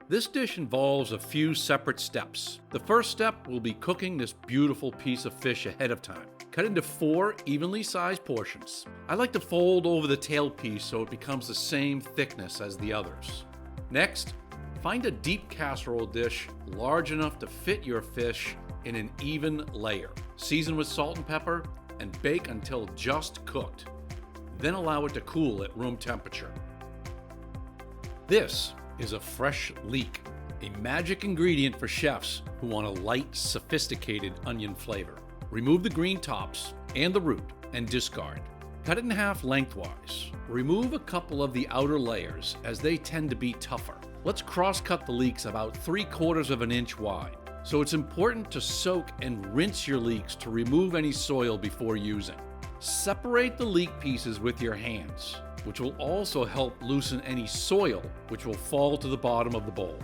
This dish involves a few separate steps. The first step will be cooking this beautiful piece of fish ahead of time. Cut into 4 evenly sized portions. I like to fold over the tail piece so it becomes the same thickness as the others. Next, find a deep casserole dish large enough to fit your fish in an even layer. Season with salt and pepper and bake until just cooked. Then allow it to cool at room temperature. This is a fresh leek, a magic ingredient for chefs who want a light, sophisticated onion flavor. Remove the green tops and the root and discard. Cut it in half lengthwise. Remove a couple of the outer layers as they tend to be tougher. Let's cross-cut the leeks about 3/4 of an inch wide. So it's important to soak and rinse your leeks to remove any soil before using. Separate the leek pieces with your hands, which will also help loosen any soil which will fall to the bottom of the bowl.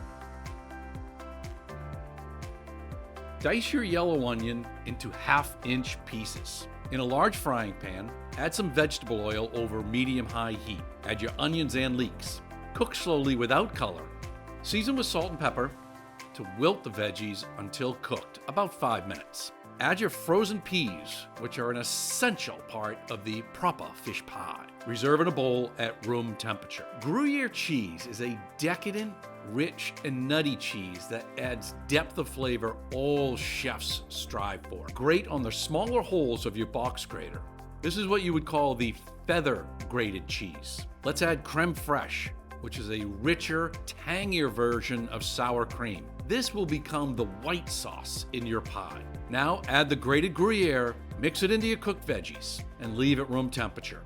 Dice your yellow onion into 1/2-inch pieces. In a large frying pan, add some vegetable oil over medium-high heat. Add your onions and leeks. Cook slowly without color. Season with salt and pepper to wilt the veggies until cooked, about 5 minutes. Add your frozen peas, which are an essential part of the proper fish pie. Reserve in a bowl at room temperature. Gruyere cheese is a decadent, rich, and nutty cheese that adds depth of flavor all chefs strive for. Great on the smaller holes of your box grater. This is what you would call the feather grated cheese. Let's add creme fraiche, which is a richer, tangier version of sour cream. This will become the white sauce in your pie. Now add the grated Gruyere, mix it into your cooked veggies, and leave at room temperature.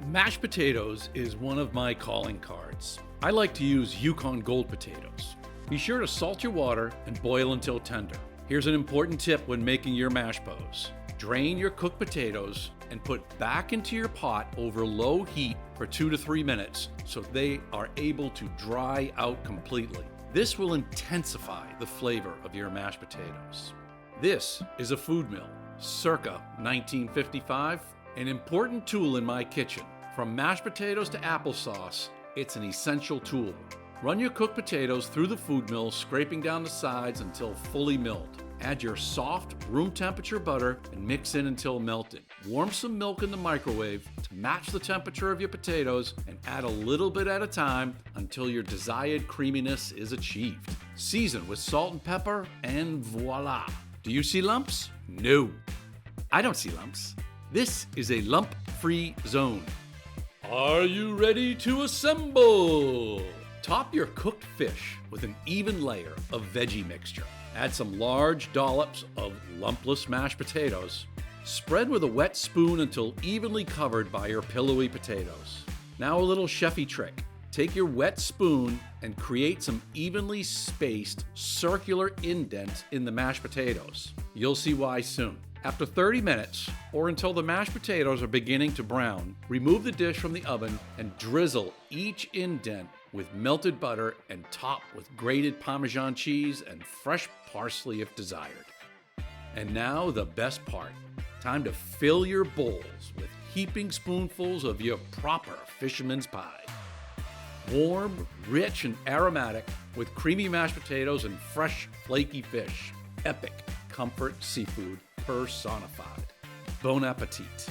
Mashed potatoes is one of my calling cards. I like to use Yukon Gold potatoes. Be sure to salt your water and boil until tender. Here's an important tip when making your mash bows. Drain your cooked potatoes and put back into your pot over low heat for 2 to 3 minutes so they are able to dry out completely. This will intensify the flavor of your mashed potatoes. This is a food mill, circa 1955, an important tool in my kitchen. From mashed potatoes to applesauce, it's an essential tool. Run your cooked potatoes through the food mill, scraping down the sides until fully milled. Add your soft, room temperature butter and mix in until melted. Warm some milk in the microwave to match the temperature of your potatoes and add a little bit at a time until your desired creaminess is achieved. Season with salt and pepper and voila! Do you see lumps? No, I don't see lumps. This is a lump-free zone. Are you ready to assemble? Top your cooked fish with an even layer of veggie mixture. Add some large dollops of lumpless mashed potatoes. Spread with a wet spoon until evenly covered by your pillowy potatoes. Now a little chefy trick. Take your wet spoon and create some evenly spaced circular indents in the mashed potatoes. You'll see why soon. After 30 minutes, or until the mashed potatoes are beginning to brown, remove the dish from the oven and drizzle each indent with melted butter and top with grated Parmesan cheese and fresh parsley if desired. And now the best part. Time to fill your bowls with heaping spoonfuls of your proper fisherman's pie. Warm, rich, and aromatic with creamy mashed potatoes and fresh, flaky fish. Epic comfort seafood personified. Bon appetit.